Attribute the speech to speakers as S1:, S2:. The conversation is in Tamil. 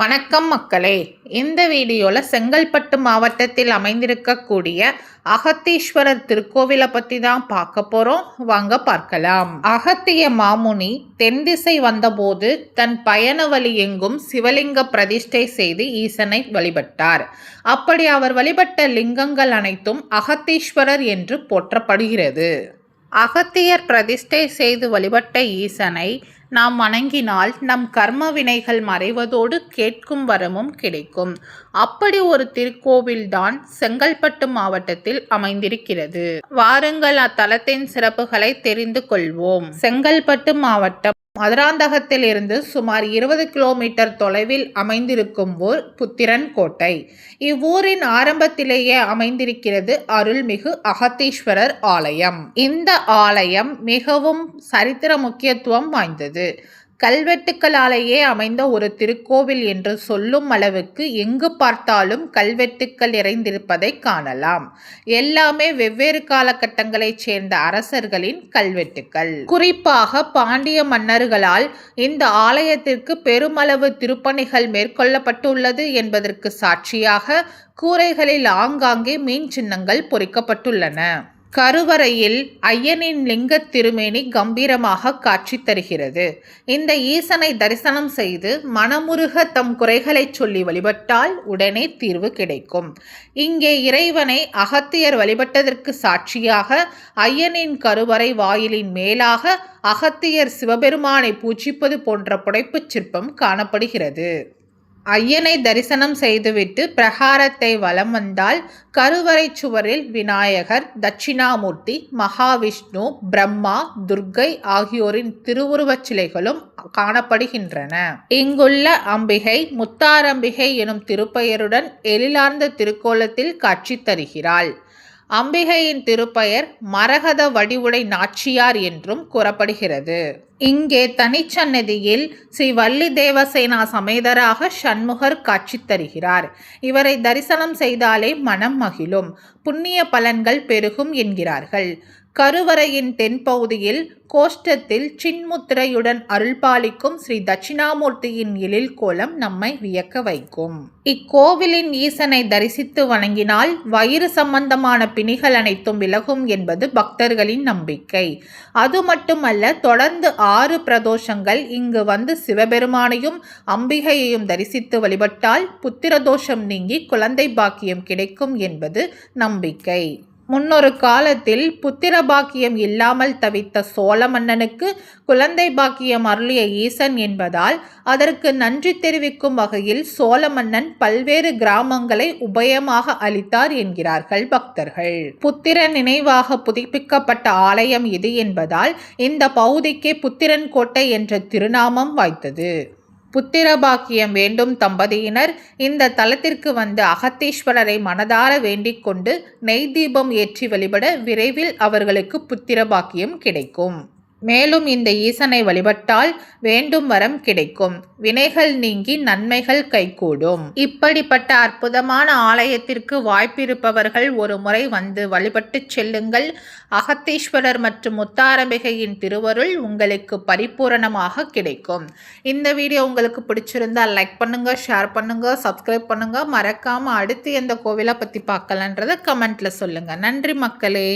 S1: வணக்கம் மக்களே. இந்த வீடியோவில் செங்கல்பட்டு மாவட்டத்தில் அமைந்திருக்கக்கூடிய அகத்தீஸ்வரர் திருக்கோவிலை பற்றி தான் பார்க்க போகிறோம். வாங்க பார்க்கலாம். அகத்திய மாமுனி தென் திசை வந்தபோது தன் பயண வழி எங்கும் சிவலிங்க பிரதிஷ்டை செய்து ஈசனை வழிபட்டார். அப்படி அவர் வழிபட்ட லிங்கங்கள் அனைத்தும் அகத்தீஸ்வரர் என்று போற்றப்படுகிறது. அகத்தியர் பிரதிஷ்டை செய்து வழிபட்ட ஈசனை நாம் வணங்கினால் நம் கர்ம வினைகள் மறைவதோடு கேட்கும் வரமும் கிடைக்கும். அப்படி ஒரு திருக்கோவில்தான் செங்கல்பட்டு மாவட்டத்தில் அமைந்திருக்கிறது. வாருங்கள் அத்தலத்தின் சிறப்புகளை தெரிந்து கொள்வோம். செங்கல்பட்டு மாவட்டம் மதுராந்தகத்தில் இருந்து சுமார் 20 கிலோமீட்டர் தொலைவில் அமைந்திருக்கும் ஊர் புத்திரன் கோட்டை. இவ்வூரின் ஆரம்பத்திலேயே அமைந்திருக்கிறது அருள்மிகு அகத்தீஸ்வரர் ஆலயம். இந்த ஆலயம் மிகவும் சரித்திர முக்கியத்துவம் வாய்ந்தது. கல்வெட்டுக்களாலேயே அமைந்த ஒரு திருக்கோவில் என்று சொல்லும் அளவுக்கு எங்கு பார்த்தாலும் கல்வெட்டுக்கள் நிறைந்திருப்பதை காணலாம். எல்லாமே வெவ்வேறு காலகட்டங்களைச் சேர்ந்த அரசர்களின் கல்வெட்டுக்கள். குறிப்பாக பாண்டிய மன்னர்களால் இந்த ஆலயத்திற்கு பெருமளவு திருப்பணிகள் மேற்கொள்ளப்பட்டுள்ளது என்பதற்கு சாட்சியாக கூரைகளில் ஆங்காங்கே மீன் சின்னங்கள் பொறிக்கப்பட்டுள்ளன. கருவறையில் ஐயனின் லிங்க திருமேனி கம்பீரமாக காட்சி தருகிறது. இந்த ஈசனை தரிசனம் செய்து மனமுருக தம் குறைகளை சொல்லி வழிபட்டால் உடனே தீர்வு கிடைக்கும். இங்கே இறைவனை அகத்தியர் வழிபட்டதற்கு சாட்சியாக ஐயனின் கருவறை வாயிலின் மேலாக அகத்தியர் சிவபெருமானை பூஜிப்பது போன்ற புடைப்புச் சிற்பம் காணப்படுகிறது. ஐயனை தரிசனம் செய்துவிட்டு பிரகாரத்தை வலம் வந்தால் கருவறை சுவரில் விநாயகர், தட்சிணாமூர்த்தி, மகாவிஷ்ணு, பிரம்மா, துர்க்கை ஆகியோரின் திருவுருவச் சிலைகளும் காணப்படுகின்றன. இங்குள்ள அம்பிகை முத்தாரம்பிகை எனும் திருப்பெயருடன் எழிலார்ந்த திருக்கோலத்தில் காட்சி தருகிறாள். அம்பிகையின் திருப்பெயர் மரகத வடிவுடை நாச்சியார் என்றும் கூறப்படுகிறது. இங்கே தனிச்சன்னதியில் ஸ்ரீ வள்ளி தேவசேனா சமேதராக சண்முகர் காட்சி தருகிறார். இவரை தரிசனம் செய்தாலே மனம் மகிழும், புண்ணிய பலன்கள் பெருகும் என்கிறார்கள். கருவறையின் தென்பகுதியில் கோஷ்டத்தில் சின்முத்திரையுடன் அருள்பாலிக்கும் ஸ்ரீ தட்சிணாமூர்த்தியின் எழில் கோலம் நம்மை வியக்க வைக்கும். இக்கோவிலின் ஈசனை தரிசித்து வணங்கினால் வயிறு சம்பந்தமான பிணிகள் அனைத்தும் விலகும் என்பது பக்தர்களின் நம்பிக்கை. அது மட்டுமல்ல, தொடர்ந்து 6 பிரதோஷங்கள் இங்கு வந்து சிவபெருமானையும் அம்பிகையையும் தரிசித்து வழிபட்டால் புத்திரதோஷம் நீங்கி குழந்தை பாக்கியம் கிடைக்கும் என்பது நம்பிக்கை. முன்னொரு காலத்தில் புத்திர பாக்கியம் இல்லாமல் தவித்த சோழ மன்னனுக்கு குழந்தை பாக்கியம் அருளிய ஈசன் என்பதால் அதற்கு நன்றி தெரிவிக்கும் வகையில் சோழ மன்னன் பல்வேறு கிராமங்களை உபயமாக அளித்தார் என்கிறார்கள் பக்தர்கள். புத்திரன் நினைவாக புதுப்பிக்கப்பட்ட ஆலயம் இது என்பதால் இந்த பகுதிக்கே புத்திரன் கோட்டை என்ற திருநாமம் வாய்த்தது. புத்திர பாக்கியம் வேண்டும் தம்பதியினர் இந்த தலத்திற்கு வந்து அகத்தீஸ்வரரை மனதார வேண்டிக் கொண்டு நெய் தீபம் ஏற்றி வழிபட விரைவில் அவர்களுக்கு புத்திர பாக்கியம் கிடைக்கும். மேலும் இந்த ஈசனை வழிபட்டால் வேண்டும் வரம் கிடைக்கும், வினைகள் நீங்கி நன்மைகள் கைகூடும். இப்படிப்பட்ட அற்புதமான ஆலயத்திற்கு வாய்ப்பிருப்பவர்கள் ஒரு முறை வந்து வழிபட்டு செல்லுங்கள். அகத்தீஸ்வரர் மற்றும் முத்தாரம்பிகையின் திருவருள் உங்களுக்கு பரிபூரணமாக கிடைக்கும். இந்த வீடியோ உங்களுக்கு பிடிச்சிருந்தால் லைக் பண்ணுங்க, ஷேர் பண்ணுங்க, சப்ஸ்கிரைப் பண்ணுங்க. மறக்காம அடுத்து எந்த கோவிலை பற்றி பார்க்கலான்றதை கமெண்ட்ல சொல்லுங்க. நன்றி மக்களே.